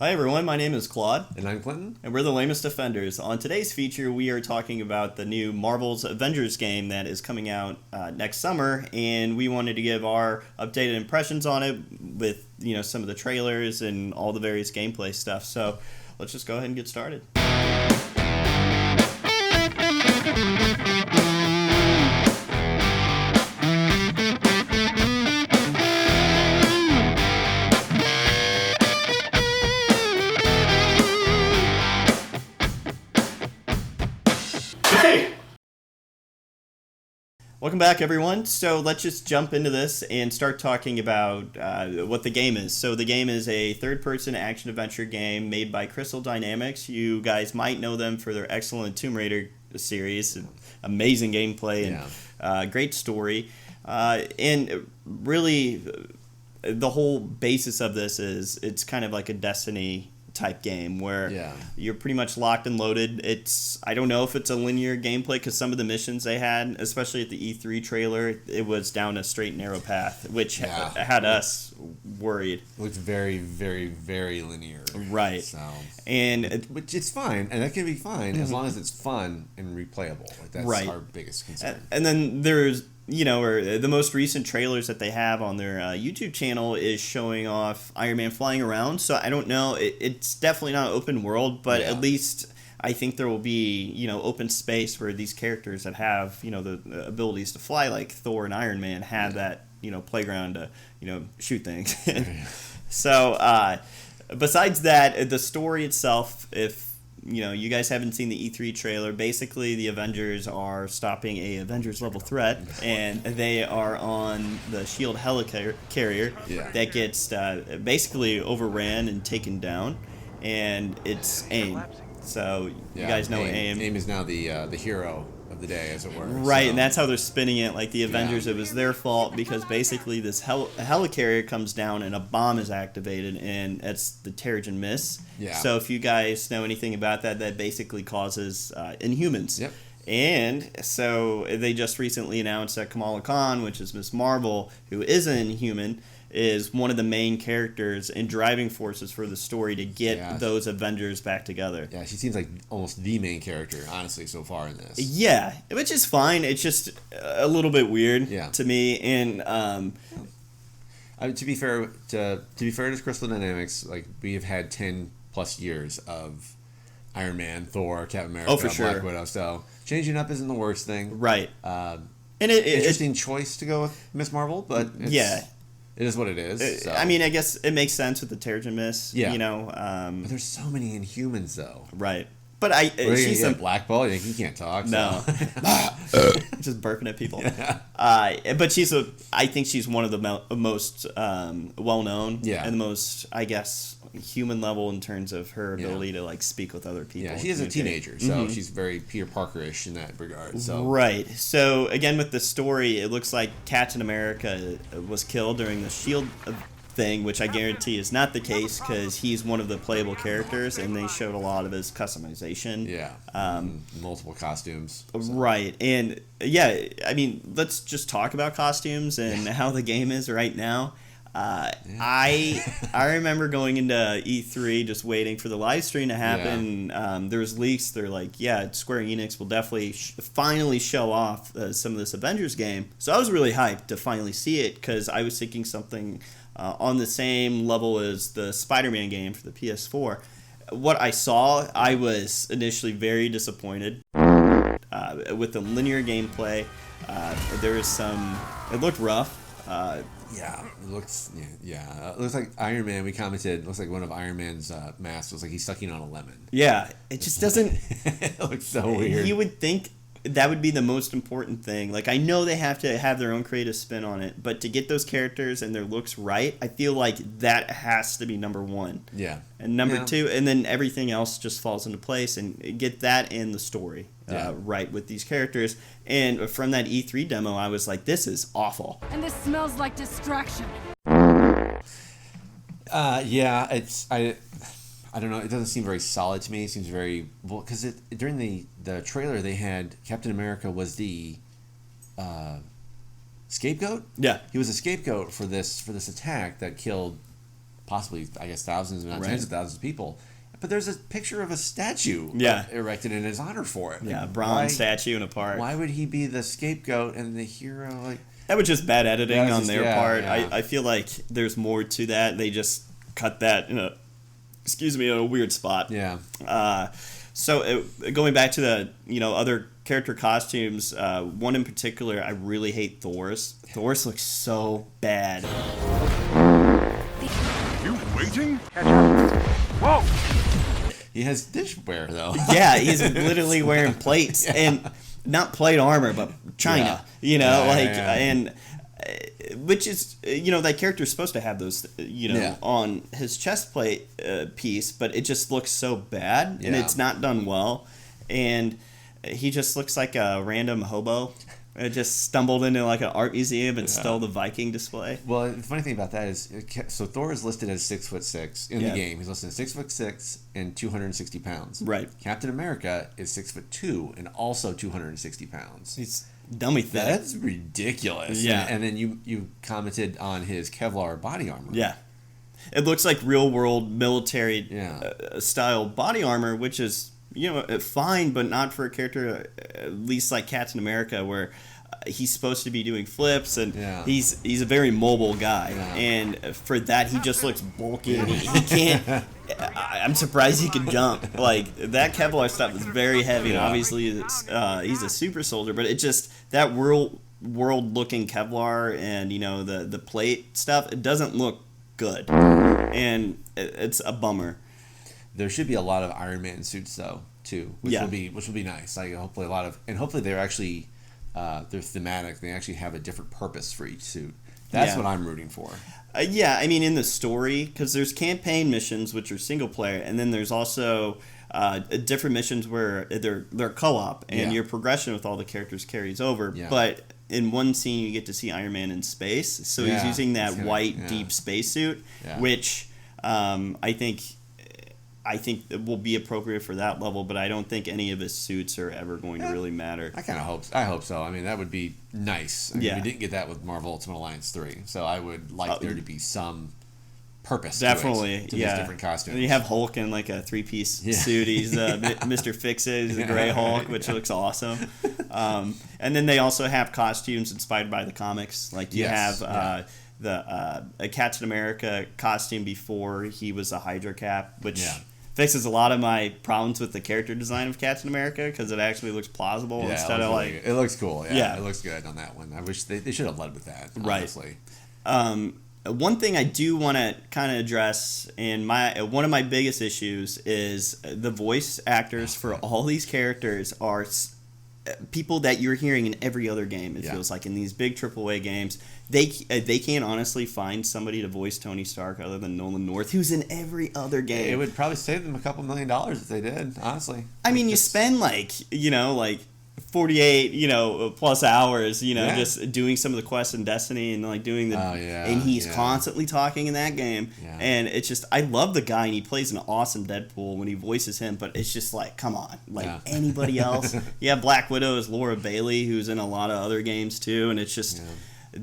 Hi everyone, my name is Claude. And I'm Clinton. And we're the lamest offenders. On today's feature, we are talking about the new Marvel's Avengers game that is coming out next summer, and we wanted to give our updated impressions on it with some of the trailers and all the various gameplay stuff. So let's just go ahead and get started. Welcome back, everyone. So let's just jump into this and start talking about what the game is. So the game is a third-person action-adventure game made by Crystal Dynamics. You guys might know them for their excellent Tomb Raider series, amazing gameplay and great story. And really, the whole basis of this is it's kind of like a Destiny type game where you're pretty much locked and loaded. I don't know if it's a linear gameplay because some of the missions they had, especially at the E3 trailer, it was down a straight narrow path, which had us worried. It looks very, very, very linear. Right. So, which it's fine, and that can be fine as long as it's fun and replayable. Like that's our biggest concern. And then there's or the most recent trailers that they have on their YouTube channel is showing off Iron Man flying around. So I don't know. It's definitely not open world, but at least I think there will be, open space where these characters that have, the abilities to fly like Thor and Iron Man have that, playground to, shoot things. So besides that, the story itself, if you guys haven't seen the E3 trailer, basically the Avengers are stopping a Avengers level threat, and they are on the SHIELD helicarrier that gets basically overran and taken down, and it's AIM. So you guys know AIM. AIM is now the hero of the day, as it were. Right, so. And that's how they're spinning it. Like the Avengers, it was their fault because basically this helicarrier comes down and a bomb is activated, and it's the Terrigen Mist. Yeah. So if you guys know anything about that, that basically causes Inhumans. Yep. And so they just recently announced that Kamala Khan, which is Ms. Marvel, who is an Inhuman, is one of the main characters and driving forces for the story to get those Avengers back together. Yeah, she seems like almost the main character, honestly, so far in this. Yeah, which is fine. It's just a little bit weird to me. And to be fair to Crystal Dynamics, like we have had 10+ years of Iron Man, Thor, Captain America, Black Widow. So changing up isn't the worst thing, right? And interesting choice to go with Ms. Marvel, but it is what it is. So. I mean, I guess it makes sense with the Terrigen Mist. Yeah. But there's so many Inhumans, though. Right. But she's a blackball. You can't talk. No. Just burping at people. Yeah. But I think she's one of the most well-known and the most, I guess, human level in terms of her ability to like speak with other people. Yeah, she is a teenager, so she's very Peter Parker-ish in that regard. So. Right. So again, with the story, it looks like Captain America was killed during the SHIELD thing, which I guarantee is not the case because he's one of the playable characters, and they showed a lot of his customization. Yeah. Multiple costumes. So. Right. And I mean, let's just talk about costumes and how the game is right now. I remember going into E3 just waiting for the live stream to happen. There was leaks. They're like, Square Enix will definitely finally show off some of this Avengers game. So I was really hyped to finally see it because I was thinking something on the same level as the Spider-Man game for the PS4. What I saw, I was initially very disappointed with the linear gameplay. There was it looked rough. It looks it looks like Iron Man. We commented. It looks like one of Iron Man's masks was like he's sucking on a lemon. Yeah, it just doesn't. It looks so weird. You would think that would be the most important thing. Like I know they have to have their own creative spin on it, but to get those characters and their looks right, I feel like that has to be number one. Yeah. And number two, and then everything else just falls into place, and get that in the story right with these characters. And from that E3 demo, I was like, this is awful. And this smells like distraction. I don't know. It doesn't seem very solid to me. It seems very because during the trailer they had Captain America was the scapegoat. Yeah, he was a scapegoat for this attack that killed possibly, I guess, thousands, if not tens of thousands of people. But there's a picture of a statue erected in his honor for it. Yeah, bronze statue in a park. Why would he be the scapegoat and the hero? Like, that was just bad editing on their part. Yeah. I feel like there's more to that. They just cut that in a weird spot. Yeah. So going back to the other character costumes, one in particular, I really hate Thor's. Thor's looks so bad. You waiting? Whoa! He has dishware though. Yeah, he's literally wearing plates and not plate armor, but China. And which is that character's supposed to have those on his chest plate piece, but it just looks so bad and it's not done well, and he just looks like a random hobo. Just stumbled into like an art museum and stole the Viking display. Well, the funny thing about that is, so Thor is listed as 6'6" in the game. He's listed as 6'6" and 260 pounds. Right. Captain America is 6'2" and also 260 pounds. He's dummy thick. That's ridiculous. Yeah. And then you commented on his Kevlar body armor. Yeah. It looks like real world military style body armor, which is fine, but not for a character at least like Captain America, where he's supposed to be doing flips and he's a very mobile guy, and for that he just looks bulky and he can't. I'm surprised he can jump. Like, that Kevlar stuff is very heavy, and obviously he's a super soldier, but it just, that world looking Kevlar and the plate stuff, it doesn't look good, and it's a bummer. There should be a lot of Iron Man suits though too, which will be nice. Like, hopefully they're actually they're thematic. They actually have a different purpose for each suit. That's what I'm rooting for. I mean, in the story, because there's campaign missions which are single player, and then there's also different missions where they're co-op, and your progression with all the characters carries over. Yeah. But in one scene, you get to see Iron Man in space, so he's using that white deep spacesuit, which I think it will be appropriate for that level, but I don't think any of his suits are ever going to really matter. I hope so. I mean, that would be nice. I mean, we didn't get that with Marvel Ultimate Alliance 3, so I would like there to be some purpose definitely to these different costumes. You have Hulk in like a three-piece suit. He's Mr. Fix-It. He's the Gray Hulk, which looks awesome. And then they also have costumes inspired by the comics. Like, you have a Captain America costume before he was a Hydra Cap, which fixes a lot of my problems with the character design of Captain America, because it actually looks plausible instead of like... It looks cool, it looks good on that one. I wish they should have led with that, honestly. One thing I do want to kind of address, and one of my biggest issues is the voice actors for all these characters are people that you're hearing in every other game. It feels like in these big AAA games, they can't honestly find somebody to voice Tony Stark other than Nolan North, who's in every other game. It would probably save them a couple $1 million if they did, honestly. I mean, you spend like 48 plus hours just doing some of the quests in Destiny and like doing the and he's constantly talking in that game, and it's just, I love the guy and he plays an awesome Deadpool when he voices him, but it's just like, come on, anybody else. Black Widow is Laura Bailey, who's in a lot of other games too, and it's just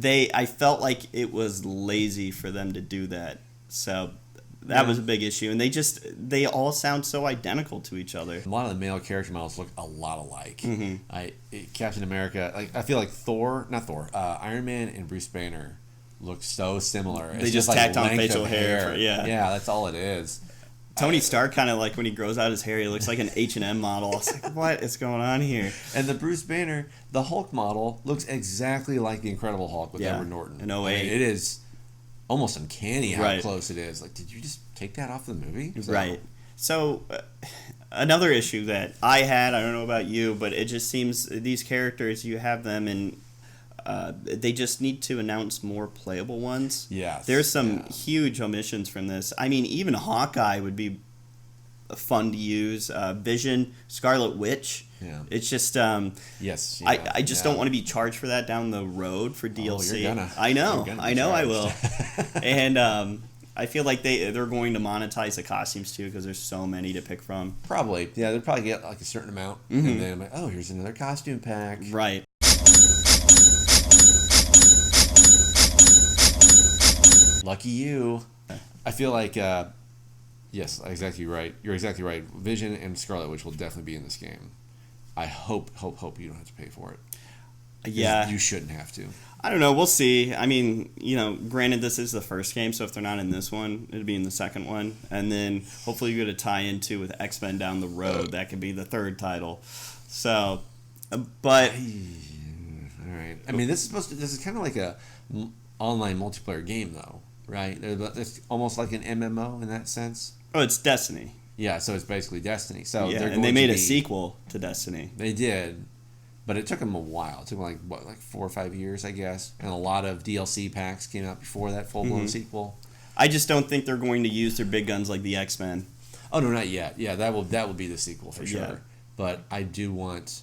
I felt like it was lazy for them to do that, so that was a big issue, and they all sound so identical to each other. A lot of the male character models look a lot alike. Captain America, I feel like Iron Man and Bruce Banner look so similar. They just tacked on facial hair. Yeah, that's all it is. Tony Stark kind of like when he grows out his hair, he looks like an H&M model. I was like, what is going on here? And the Bruce Banner, the Hulk model, looks exactly like the Incredible Hulk with Edward Norton. In 08. It is almost uncanny how close it is. Like, did you just take that off the movie? Right. So, another issue that I had, I don't know about you, but it just seems these characters, you have them and they just need to announce more playable ones. Yes. There's some huge omissions from this. I mean, even Hawkeye would be fun to use. Vision, Scarlet Witch. Yeah. It's just yes. I just don't want to be charged for that down the road for DLC. Oh, you're gonna. I know I will. And I feel like they're going to monetize the costumes too, because there's so many to pick from. Probably. Yeah, they'll probably get like a certain amount, and then I'm like, oh, here's another costume pack. Right. Lucky you. I feel like yes, exactly right. You're exactly right. Vision and Scarlet Witch will definitely be in this game. I hope you don't have to pay for it. Yeah, you shouldn't have to. I don't know. We'll see. I mean, granted, this is the first game, so if they're not in this one, it'll be in the second one, and then hopefully you get a tie into with X-Men down the road. That could be the third title. So, but all right. I mean, this is kind of like a online multiplayer game, though, right? It's almost like an MMO in that sense. Oh, it's Destiny. Yeah, so it's basically Destiny. So yeah, and they made a sequel to Destiny. They did, but it took them a while. It took them like 4 or 5 years, I guess, and a lot of DLC packs came out before that full-blown sequel. I just don't think they're going to use their big guns like the X-Men. Oh no, not yet. Yeah, that will be the sequel for sure. Yeah. But I do want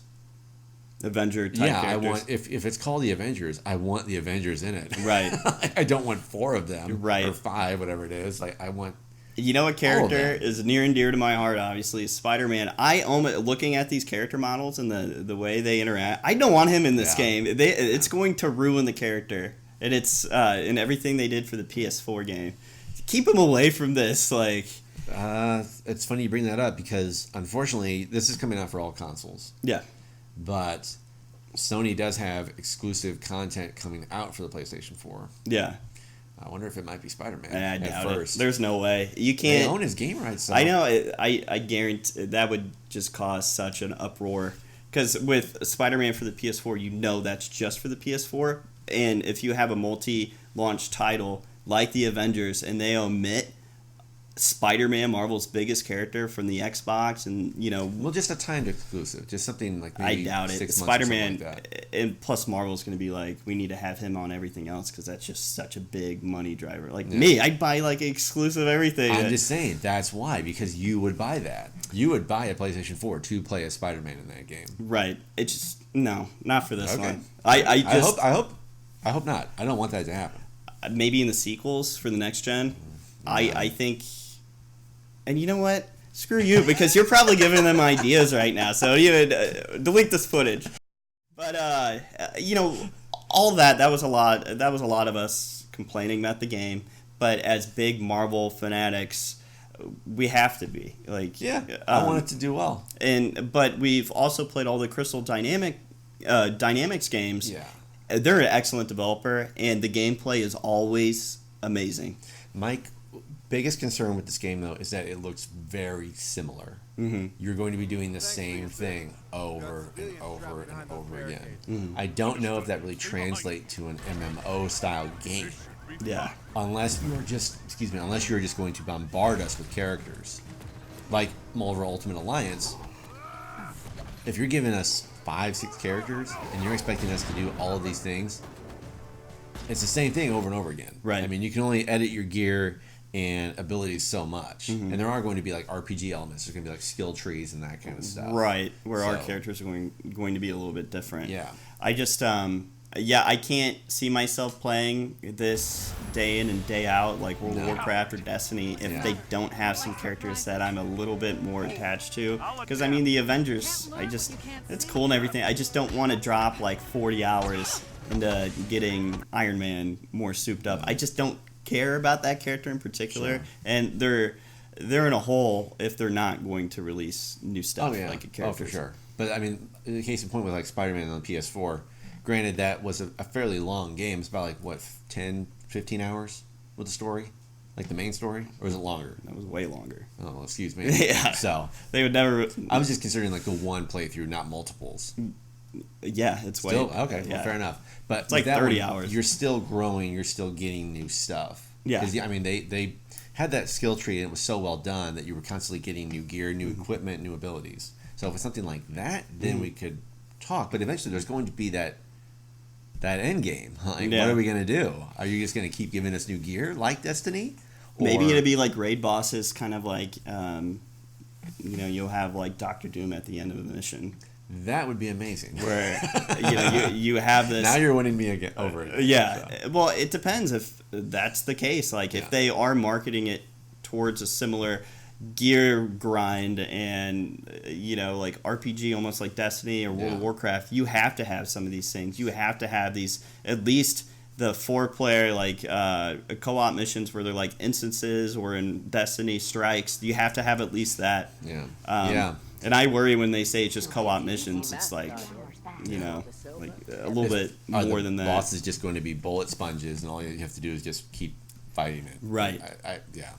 Avenger type characters. I want if it's called the Avengers, I want the Avengers in it. Right. I don't want 4 of them. Right. Or 5, whatever it is. Like I want. You know what character is near and dear to my heart, obviously, is Spider-Man. I almost, looking at these character models and the way they interact, I don't want him in this game. It's going to ruin the character. And it's in everything they did for the PS4 game. Keep him away from this. Like, it's funny you bring that up because, unfortunately, this is coming out for all consoles. Yeah. But Sony does have exclusive content coming out for the PlayStation 4. Yeah. I wonder if it might be Spider-Man. I doubt it. There's no way. You can't. They own his game rights. So. I know. I guarantee that would just cause such an uproar. Because with Spider-Man for the PS4, that's just for the PS4. And if you have a multi-launch title like the Avengers and they omit Spider-Man, Marvel's biggest character from the Xbox, and well, just a timed exclusive, just something like maybe I doubt 6 it. months Spider-Man, or something like that. And plus Marvel's going to be like, we need to have him on everything else because that's just such a big money driver. Like me, I'd buy like exclusive everything. I'm just saying that's why, because you would buy that. You would buy a PlayStation 4 to play as Spider-Man in that game. Right. It's just no, not for this one. I hope not. I don't want that to happen. Maybe in the sequels for the next gen. I think. And you know what? Screw you, because you're probably giving them ideas right now. So you would delete this footage. But all that was a lot. That was a lot of us complaining about the game. But as big Marvel fanatics, we have to be like. Yeah, I want it to do well. But we've also played all the Crystal Dynamics games. Yeah, they're an excellent developer, and the gameplay is always amazing. Mike. Biggest concern with this game, though, is that it looks very similar. Mm-hmm. You're going to be doing the same thing over and over and over again. Mm-hmm. I don't know if that really translates to an MMO-style game. Yeah. Unless you're just going to bombard us with characters. Like Marvel Ultimate Alliance, if you're giving us 5-6 characters, and you're expecting us to do all of these things, it's the same thing over and over again. Right. I mean, you can only edit your gear and abilities so much, and there are going to be like RPG elements. There's going to be like skill trees and that kind of stuff, right? Where our characters are going to be a little bit different. Yeah, I just I can't see myself playing this day in and day out like World of Warcraft or Destiny if they don't have some characters that I'm a little bit more attached to. Because I mean, the Avengers, it's cool and everything. I just don't want to drop like 40 hours into getting Iron Man more souped up. I just don't care about that character in particular, and they're in a hole if they're not going to release new stuff like a character. Oh, for sure. But I mean, in the case in point with like Spider-Man on the PS4, granted that was a fairly long game. It's about like 10, 15 hours with the story, like the main story, or was it longer? That was way longer. Oh, excuse me. Yeah. So they would never. I was just considering like the one playthrough, not multiples. Yeah, it's still way okay. Yeah. Well, fair enough. But it's like 30 hours. You're still growing. You're still getting new stuff. Yeah. I mean, they had that skill tree, and it was so well done that you were constantly getting new gear, new equipment, new abilities. So if it's something like that, then we could talk. But eventually, there's going to be that end game. Like, what are we going to do? Are you just going to keep giving us new gear like Destiny? Maybe it'll be like raid bosses, kind of like you'll have like Doctor Doom at the end of the mission. That would be amazing. Where you have this. Now you're winning me again over it. Yeah. So. Well, it depends if that's the case. Like if they are marketing it towards a similar gear grind and like RPG, almost like Destiny or World of Warcraft, you have to have some of these things. You have to have these at least the 4-player like co-op missions where they're like instances, or in Destiny strikes, you have to have at least that. Yeah. And I worry when they say it's just co-op missions. It's like, you know, like a little bit more than that. The boss is just going to be bullet sponges, and all you have to do is just keep fighting it. Right. Yeah,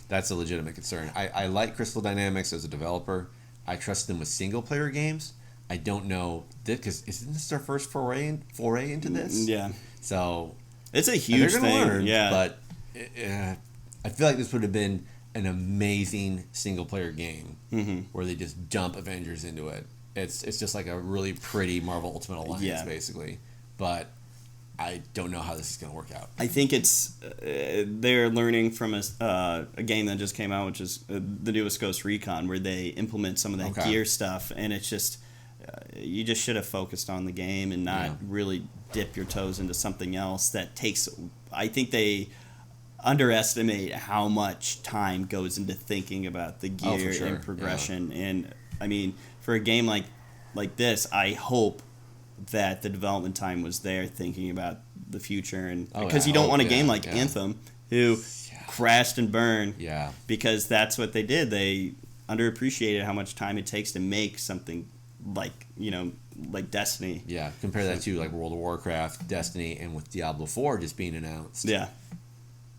that's a legitimate concern. I like Crystal Dynamics as a developer. I trust them with single-player games. I don't know, because isn't this their first foray into this? Yeah. So it's a huge thing. Learn, yeah. But I feel like this would have been an amazing single-player game where they just dump Avengers into it. It's just like a really pretty Marvel Ultimate Alliance, basically. But I don't know how this is going to work out. I think it's they're learning from a game that just came out, which is the newest Ghost Recon, where they implement some of that gear stuff, and it's just you just should have focused on the game and not really dip your toes into something else that takes. I think they underestimate how much time goes into thinking about the gear and progression. And I mean, for a game like this, I hope that the development time was there, thinking about the future, and because you don't want a game like Anthem, who crashed and burned, because that's what they did. They underappreciated how much time it takes to make something like, you know, like Destiny. Yeah, compare that to like World of Warcraft, Destiny, and with Diablo 4 just being announced. Yeah.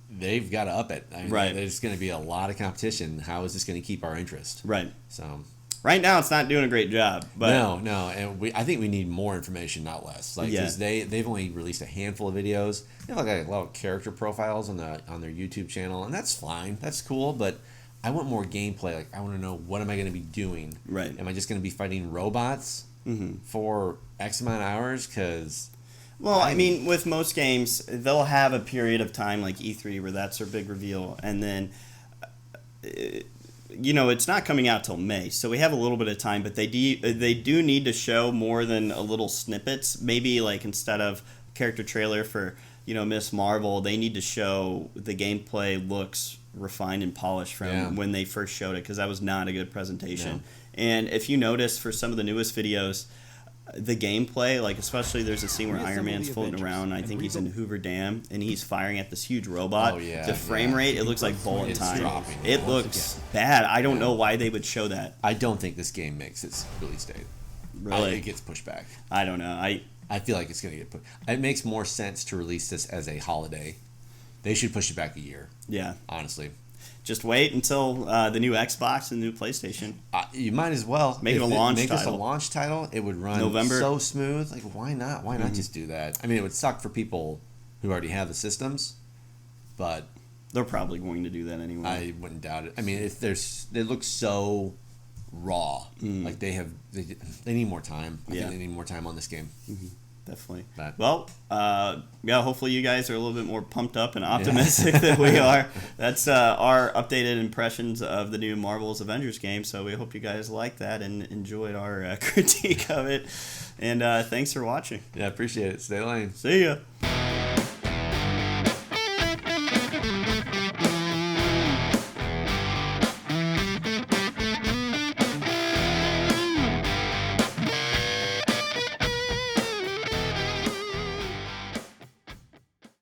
They've got to up it. I mean, right. There's going to be a lot of competition. How is this going to keep our interest? Right. So right now, it's not doing a great job. But no, and I think we need more information, not less. Like, because they've only released a handful of videos. They have like a lot of character profiles on their YouTube channel, and that's fine. That's cool, but I want more gameplay. Like, I want to know, what am I going to be doing? Right. Am I just going to be fighting robots for X amount of hours? Because well, I mean, with most games, they'll have a period of time like E3 where that's their big reveal, and then you know, it's not coming out till May, so we have a little bit of time, but they do need to show more than a little snippets. Maybe like instead of character trailer for, you know, Miss Marvel, they need to show the gameplay looks refined and polished from when they first showed it, because that was not a good presentation. No. And if you notice, for some of the newest videos, the gameplay, like especially there's a scene where Iron Man's floating around, I think he's in Hoover Dam, and he's firing at this huge robot. The frame rate, it looks like bullet time. It looks bad. I don't know why they would show that. I don't think this game makes its release date. Really? It gets pushed back. I don't know. I feel like it's going to get pushed. It makes more sense to release this as a holiday. They should push it back a year. Yeah. Honestly. Just wait until the new Xbox and the new PlayStation. You might as well make it a launch title. Make this a launch title. It would run November. So smooth. Like, why not? Why not just do that? I mean, it would suck for people who already have the systems, but they're probably going to do that anyway. I wouldn't doubt it. I mean, they look so raw. Like they need more time. I think they need more time on this game. Definitely. Well, hopefully you guys are a little bit more pumped up and optimistic than we are. That's our updated impressions of the new Marvel's Avengers game, so we hope you guys like that and enjoyed our critique of it. And thanks for watching. Yeah, appreciate it. Stay lane. See ya.